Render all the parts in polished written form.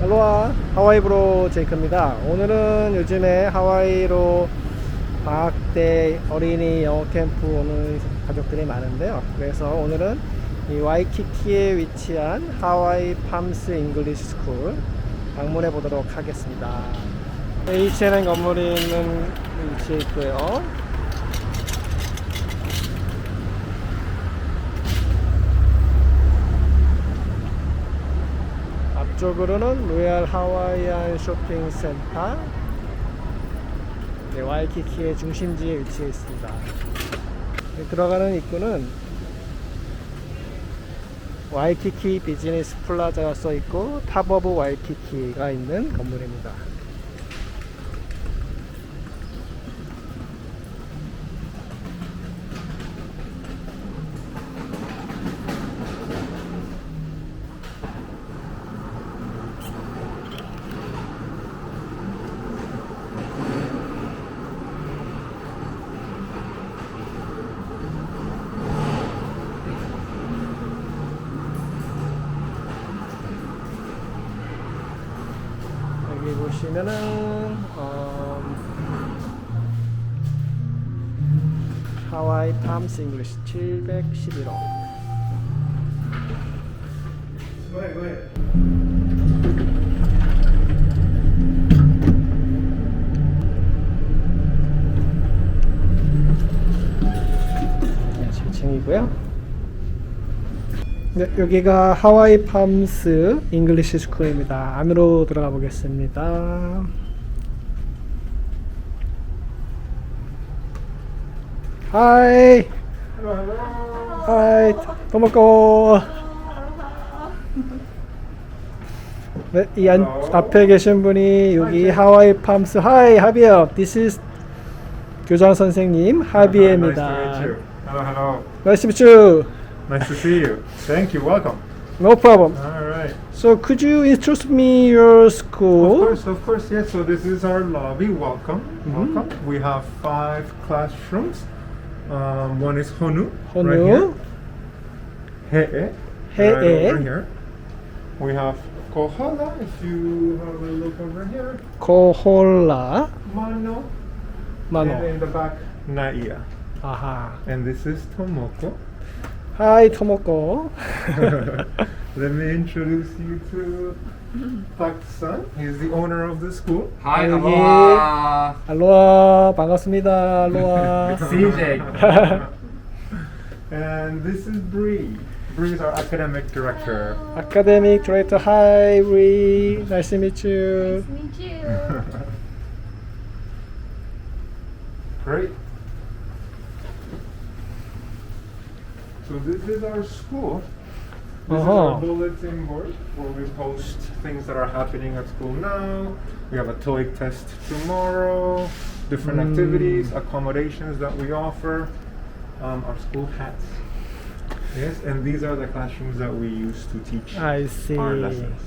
알로하 하와이 제이크입니다. 오늘은 요즘에 하와이로 방학 때 어린이 영어 캠프 오는 가족들이 많은데요. 그래서 오늘은 이 와이키키에 위치한 하와이팜스 잉글리쉬스쿨 방문해 보도록 하겠습니다. H라는 건물이 있는 위치에 있고요. 앞쪽으로는 로얄 하와이안 쇼핑센터, 네, 와이키키의 중심지에 위치해 있습니다. 들어가는 입구는 와이키키 비즈니스 플라자가 써 있고 탑 오브 와이키키가 있는 건물입니다. 여기 보시면은 하와이팜스 잉글리쉬 711호. 네, 7층이고요. 네, 여기가 하와이팜스 잉글리쉬 스쿨입니다. 안으로 들어가 보겠습니다. 하이. 하이. 토모코. 네, 이 앞에 계신 분이 여기 하와이팜스. 하이, 하비어. This is 교장선생님 하비에입니다. Hello. Nice to meet you. Nice to see you. Thank you. Welcome. No problem. All right. So could you introduce me your school? Of course, yes. So this is our lobby. Welcome. Welcome. We have 5 classrooms. One is Honu. Honu. Right here. He'e. Right over here. We have Kohala. If you have a look over here. Kohola. Mano. And Mano. in the back, Naia. Aha. And this is Tomoko. Hi, Tomoko. Let me introduce you to Tak-san. He's the owner of the school. Hi, 여기. aloha. 알로하. 반갑습니다. 알로하. CJ. And this is Bree. Bree is our academic director. Academic Director. Hi, Bree. Nice to meet you. Nice to meet you. Great. So this is our school. This is our bulletin board where we post things that are happening at school now. We have a TOEIC test tomorrow, different activities, accommodations that we offer, our school hats. Yes, and these are the classrooms that we use to teach I see. our lessons.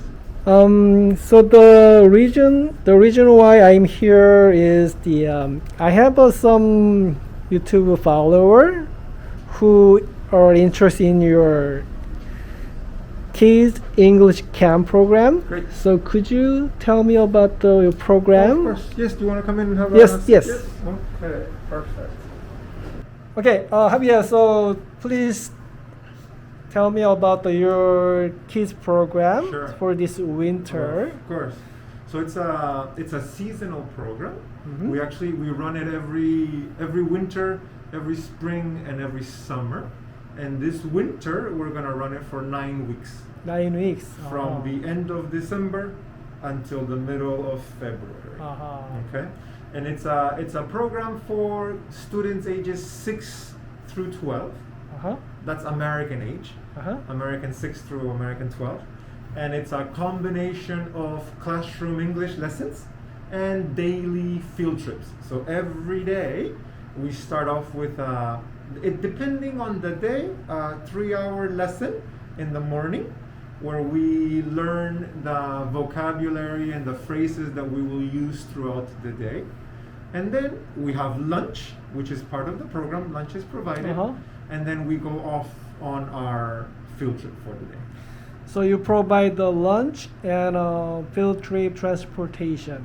So the reason why I'm here is I have some YouTube follower who are interested in your kids English camp program. Great. So could you tell me about your program? Of course. Yes, do you want to come in and have Yes, a yes. Okay, perfect. Okay, Javier, so please tell me about your kids program Sure. for this winter. Of course. So it's a seasonal program. Mhm. We run it every winter, every spring, and every summer. And this winter we're gonna run it for 9 weeks, 9 weeks. from the end of December until the middle of February. Okay, and it's a program for students ages 6 through 12. That's American age. American 6 through American 12. And it's a combination of classroom English lessons and daily field trips. So every day we start off with depending on the day, a 3-hour lesson in the morning where we learn the vocabulary and the phrases that we will use throughout the day. And then we have lunch, which is part of the program. Lunch is provided. And then we go off on our field trip for the day. So you provide the lunch and field trip transportation.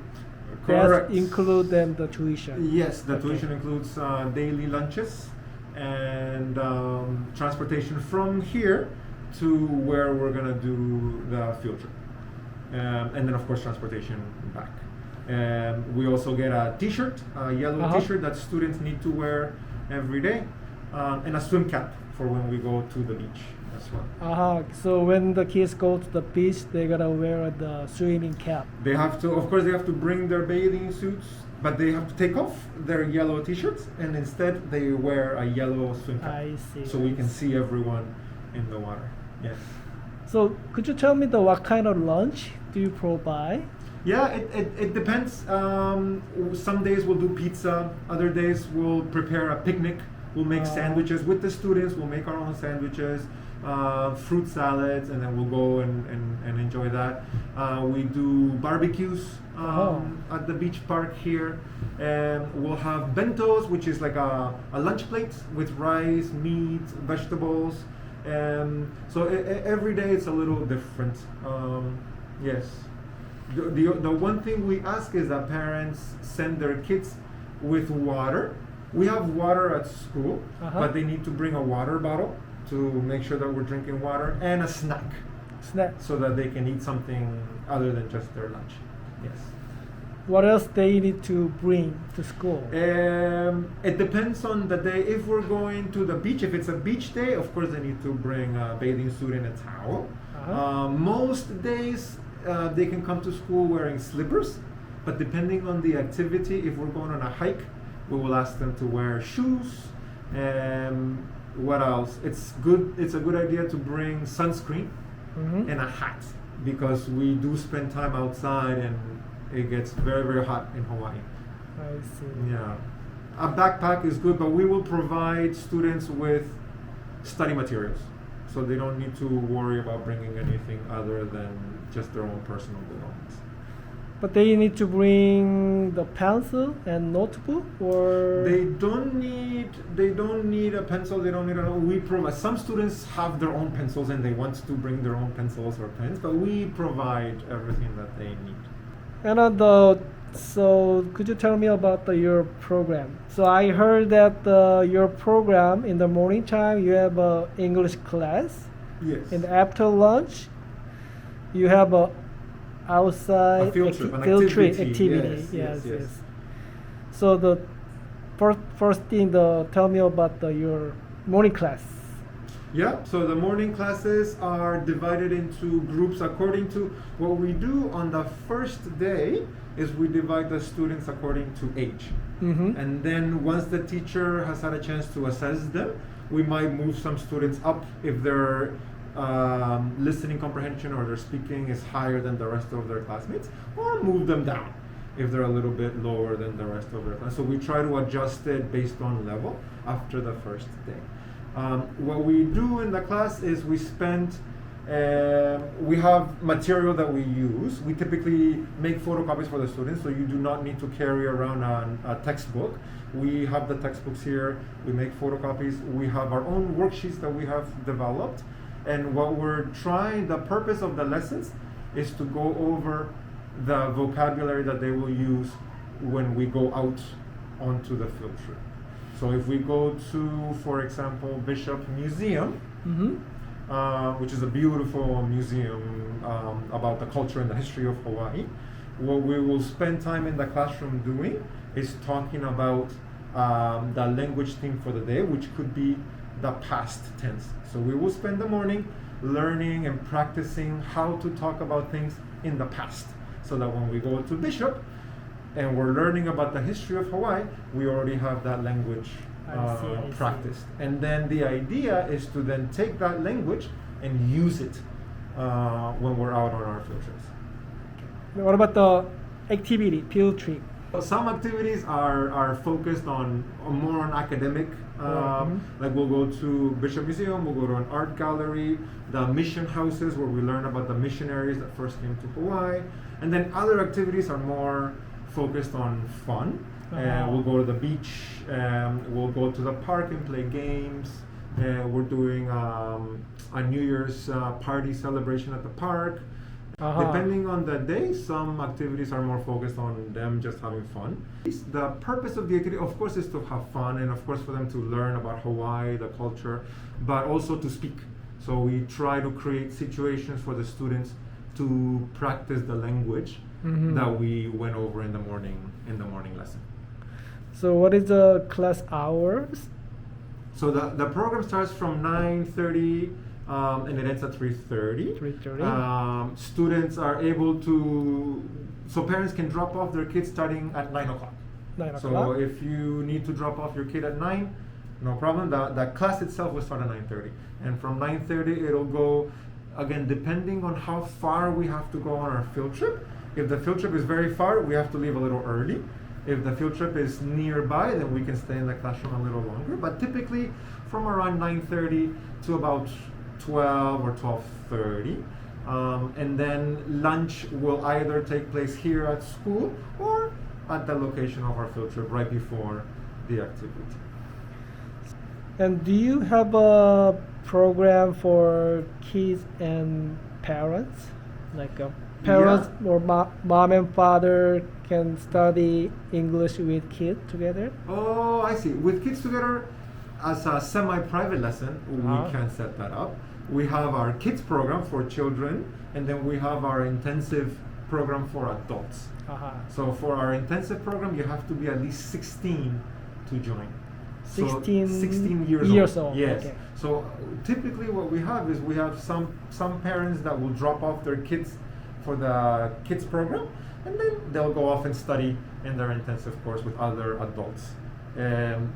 Correct. That include then the tuition. Yes, the Okay. tuition includes daily lunches and transportation from here to where we're gonna do the field trip, and then of course transportation back. We also get a T-shirt, a yellow T-shirt that students need to wear every day, and a swim cap for when we go to the beach as well. So when the kids go to the beach, they gotta wear the swimming cap. They have to, of course, they have to bring their bathing suits, but they have to take off their yellow T-shirts and instead they wear a yellow swim cap. I see. So we can see everyone in the water. Yes. So could you tell me what kind of lunch do you provide? Yeah, it depends. Some days we'll do pizza. Other days we'll prepare a picnic. We'll make sandwiches with the students. We'll make our own sandwiches, fruit salads, and then we'll go and enjoy that. We do barbecues at the beach park here. And we'll have bentos, which is like a lunch plate with rice, meat, vegetables. So every day it's a little different. Yes. The one thing we ask is that parents send their kids with water. We have water at school, but they need to bring a water bottle to make sure that we're drinking water, and a snack. So that they can eat something other than just their lunch. Yes. What else they need to bring to school? It depends on the day. If we're going to the beach, if it's a beach day, of course they need to bring a bathing suit and a towel. Most days they can come to school wearing slippers, but depending on the activity, if we're going on a hike, we will ask them to wear shoes. What else? It's a good idea to bring sunscreen and a hat, because we do spend time outside and it gets very, very hot in Hawaii. I see. Yeah. A backpack is good, but we will provide students with study materials, so they don't need to worry about bringing anything other than just their own personal belongings. But they need to bring the pencil and notebook, or They don't need a pencil. They don't need a. We provide. Some students have their own pencils and they want to bring their own pencils or pens, but we provide everything that they need. And so could you tell me about your program? So I heard that your program in the morning time you have a English class, Yes. and after lunch you have a outside A field trip, an field trip activity. activity. Yes. So the first thing, tell me about your morning class. Yeah, so the morning classes are divided into groups according to what we do on the first day is we divide the students according to age. And then once the teacher has had a chance to assess them, we might move some students up if their listening comprehension or their speaking is higher than the rest of their classmates, or move them down if they're a little bit lower than the rest of their class. So we try to adjust it based on level after the first day. What we do in the class is we have material that we use. We typically make photocopies for the students, so you do not need to carry around a textbook. We have the textbooks here. We make photocopies. We have our own worksheets that we have developed. And what we're trying, the purpose of the lessons is to go over the vocabulary that they will use when we go out onto the field trip. So if we go to, for example, Bishop Museum, which is a beautiful museum about the culture and the history of Hawaii, what we will spend time in the classroom doing is talking about the language theme for the day, which could be the past tense. So we will spend the morning learning and practicing how to talk about things in the past, so that when we go to Bishop and we're learning about the history of Hawaii, we already have that language I practiced. And then the idea is to then take that language and use it when we're out on our field trips. What about the activity, field trip? Some activities are focused on more on academic. Like we'll go to Bishop Museum, we'll go to an art gallery, the mission houses where we learn about the missionaries that first came to Hawaii, and then other activities are more focused on fun. We'll go to the beach, we'll go to the park and play games, We're doing a New Year's party celebration at the park. Depending on the day, some activities are more focused on them just having fun. The purpose of the activity, of course, is to have fun and of course for them to learn about Hawaii, the culture, but also to speak. So we try to create situations for the students to practice the language that we went over in the morning lesson. So what is the class hours? So the program starts from 9:30 and it ends at 3:30. 3:30. Students are able to, so parents can drop off their kids starting at 9 o'clock. 9 o'clock. So if you need to drop off your kid at 9, no problem. The class itself will start at 9:30. And from 9:30 it'll go, again, depending on how far we have to go on our field trip. If the field trip is very far, we have to leave a little early. If the field trip is nearby, then we can stay in the classroom a little longer. But typically from around 9:30 to about 12 or 12:30. And then lunch will either take place here at school or at the location of our field trip right before the activity. And do you have a program for kids and parents? Like parents or mom and father can study English with kids together? Oh, I see. With kids together, as a semi-private lesson, we can set that up. We have our kids program for children, and then we have our intensive program for adults. So for our intensive program, you have to be at least 16 to join. 16 years old. Yes. Okay. So typically what we have is we have some parents that will drop off their kids for the kids program, and then they'll go off and study in their intensive course with other adults.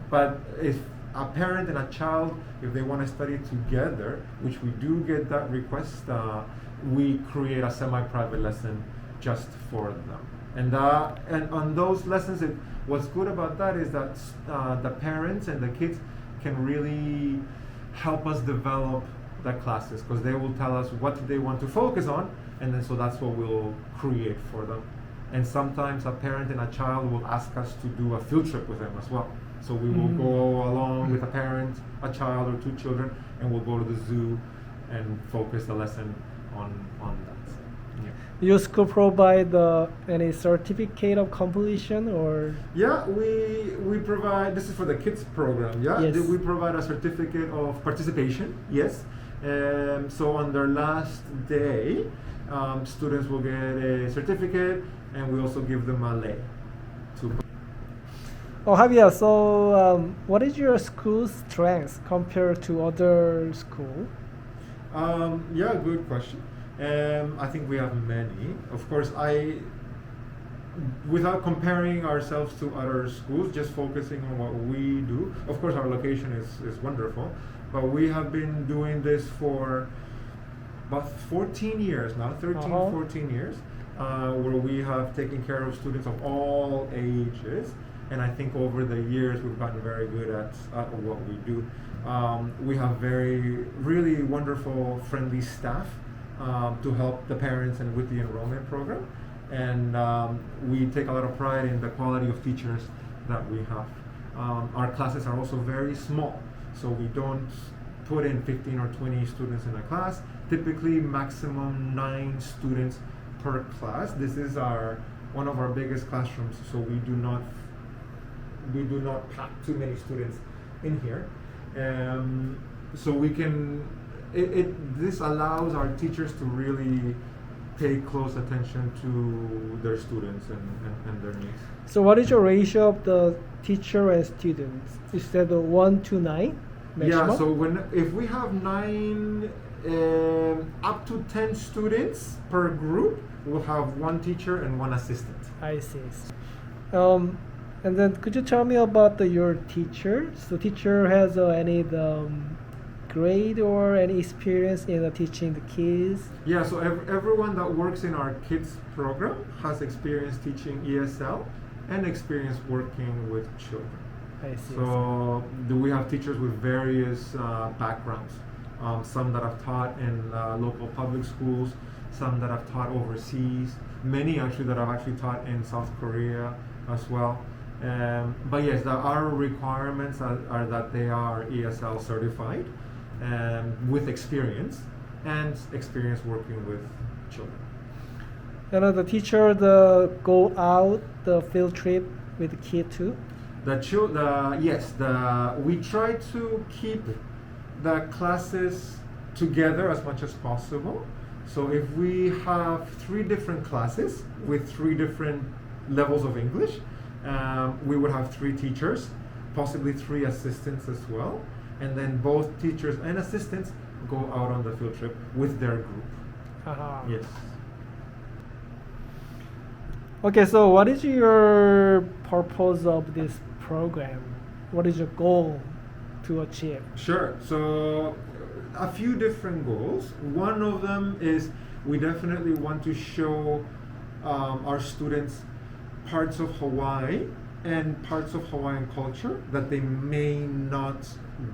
But if a parent and a child, if they want to study together, which we do get that request, we create a semi-private lesson just for them. And on those lessons, what's good about that is that the parents and the kids can really help us develop the classes, because they will tell us what they want to focus on, and then so that's what we'll create for them. And sometimes a parent and a child will ask us to do a field trip with them as well. So we will go along with a parent, a child, or two children, and we'll go to the zoo and focus the lesson on that. Yeah. Your school provide any certificate of completion or? Yeah, we provide, this is for the kids program, yeah? Yes. We provide a certificate of participation, yes. So on their last day, students will get a certificate, and we also give them a lei. Oh, Javier, so what is your school's strength compared to other school? Yeah, good question. I think we have many. Of course, without comparing ourselves to other schools, just focusing on what we do. Of course, our location is wonderful, but we have been doing this for about 14 years now, 13, 14 years, where we have taken care of students of all ages. And I think over the years we've gotten very good at what we do. We have really wonderful, friendly staff to help the parents and with the enrollment program. And we take a lot of pride in the quality of teachers that we have. Our classes are also very small, so we don't put in 15 or 20 students in a class. Typically maximum 9 students per class. This is one of our biggest classrooms, so we do not pack too many students in here. So we can, this allows our teachers to really pay close attention to their students and their needs. So what is your ratio of the teacher and students? Is that 1 to 9? Maximum? Yeah, so if we have 9, up to 10 students per group, we'll have 1 teacher and 1 assistant. I see. And then could you tell me about your teacher? So teacher has any grade or any experience in teaching the kids? Yeah, so everyone that works in our kids program has experience teaching ESL and experience working with children. I see. So we have teachers with various backgrounds. Some that have taught in local public schools, some that have taught overseas, many actually that have actually taught in South Korea as well. But yes, our requirements are that they are ESL certified with experience and experience working with children. And the teacher go out the field trip with the kid too? We try to keep the classes together as much as possible. So if we have 3 different classes with 3 different levels of English, we would have 3 teachers, possibly 3 assistants as well, and then both teachers and assistants go out on the field trip with their group. Yes. Okay, so what is your purpose of this program? What is your goal to achieve? Sure. So a few different goals. One of them is we definitely want to show our students parts of Hawaii and parts of Hawaiian culture that they may not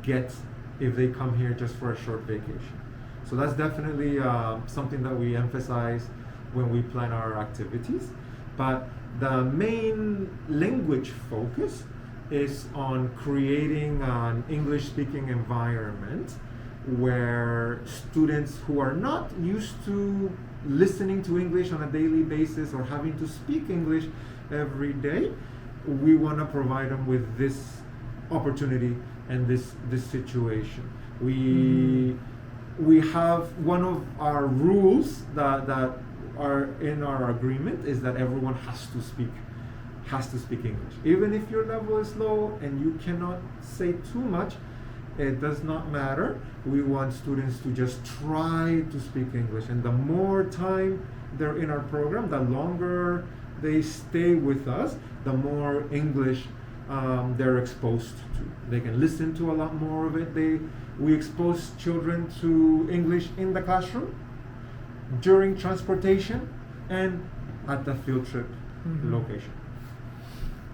get if they come here just for a short vacation. So that's definitely something that we emphasize when we plan our activities. But the main language focus is on creating an English-speaking environment where students who are not used to listening to English on a daily basis or having to speak English every day, we want to provide them with this opportunity and this situation. We have one of our rules that are in our agreement is that everyone has to speak English. Even if your level is low and you cannot say too much, it does not matter. We want students to just try to speak English, and the more time they're in our program, the longer they stay with us, the more English they're exposed to. They can listen to a lot more of it. We expose children to English in the classroom, during transportation, and at the field trip location.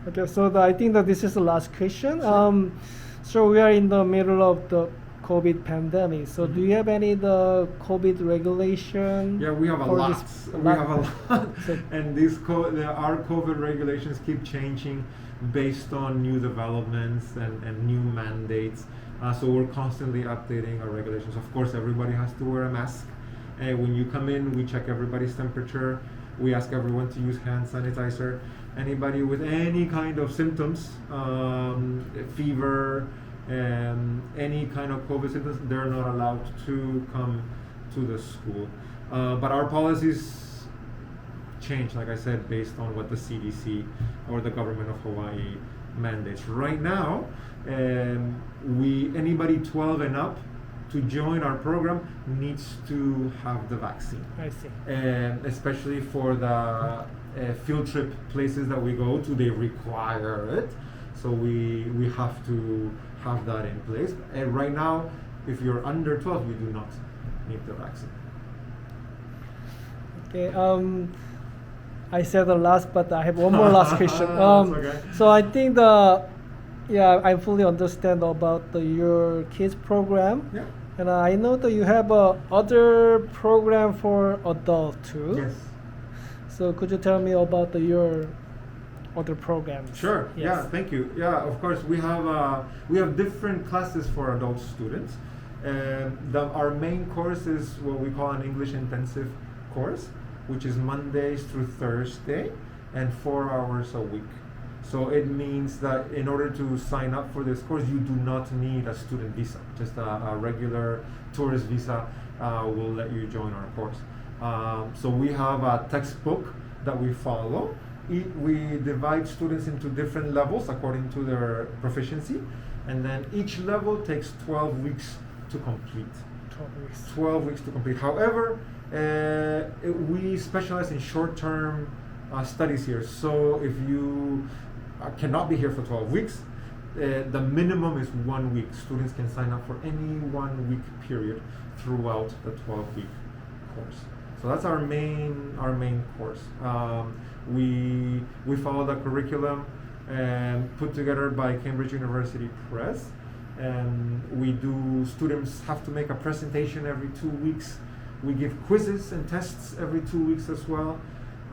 Okay, so I think that this is the last question. So we are in the middle of the COVID pandemic. So do you have any the COVID regulation? Yeah, we have a lot. We have a lot, So- and our COVID regulations keep changing based on new developments and new mandates. So we're constantly updating our regulations. Of course, everybody has to wear a mask. When you come in, we check everybody's temperature. We ask everyone to use hand sanitizer. Anybody with any kind of symptoms, fever, any kind of COVID symptoms, they're not allowed to come to the school. But our policies change, like I said, based on what the CDC or the government of Hawaii mandates. Right now, anybody 12 and up to join our program needs to have the vaccine. I see. And especially for the field trip places that we go to, they require it. So we have to have that in place. And right now, if you're under 12, you do not need the vaccine. Okay. I said the last, but I have one more last question. That's okay. So I think I fully understand about your kids program. Yeah. And I know that you have other program for adult too. Yes. So could you tell me about your other programs? Sure. Yes. Yeah. Thank you. Yeah. Of course, we have different classes for adult students. Our main course is what we call an English intensive course, which is Mondays through Thursday and 4 hours a week. So it means that in order to sign up for this course, you do not need a student visa. Just a regular tourist visa will let you join our course. So we have a textbook that we follow. We divide students into different levels according to their proficiency, and then each level takes 12 weeks to complete. 12 weeks. 12 weeks to complete. However, we specialize in short-term studies here. So if you cannot be here for 12 weeks, the minimum is 1 week. Students can sign up for any 1 week period throughout the 12-week course. So that's our main course. We follow the curriculum put together by Cambridge University Press, and students have to make a presentation every 2 weeks. We give quizzes and tests every 2 weeks as well.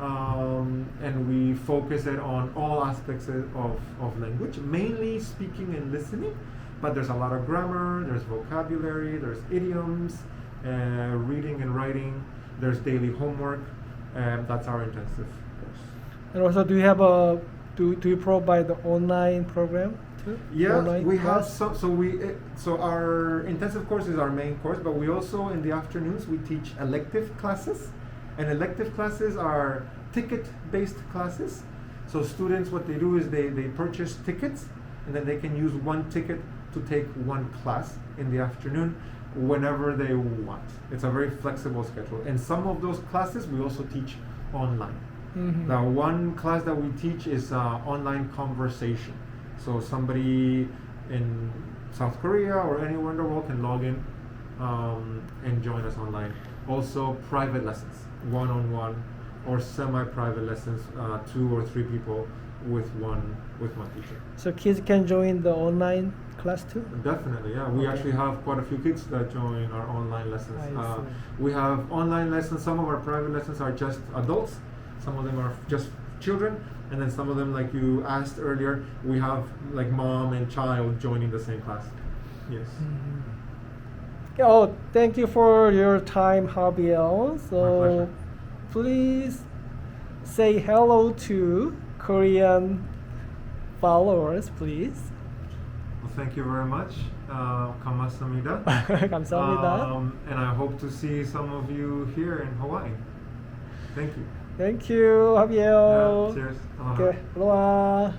and we focus it on all aspects of language, mainly speaking and listening, but there's a lot of grammar, there's vocabulary, there's idioms, reading and writing, there's daily homework, and that's our intensive course. And also, do you have do you provide the online program too? Yeah, online we class? have so our intensive course is our main course, but we also in the afternoons we teach elective classes, and elective classes are ticket-based classes. So students, what they do is they purchase tickets, and then they can use one ticket to take one class in the afternoon whenever they want. It's a very flexible schedule, and some of those classes we also teach online. Mm-hmm. Now, one class that we teach is online conversation. So somebody in South Korea or anywhere in the world can log in and join us online. Also, private lessons, one-on-one or semi-private lessons, 2 or 3 people with one teacher. So kids can join the online class too? Definitely, yeah. We Okay. actually have quite a few kids that join our online lessons. I see. We have online lessons. Some of our private lessons are just adults. Some of them are just children, and then some of them, like you asked earlier, we have like mom and child joining the same class. Yes. Mm-hmm. Oh, thank you for your time, Javier. My So pleasure. please say hello to Korean followers, please. Well, thank you very much. 감사합니다. 감사합니다. And I hope to see some of you here in Hawaii. Thank you. Thank you, Javier. Yeah, cheers. Okay, aloha.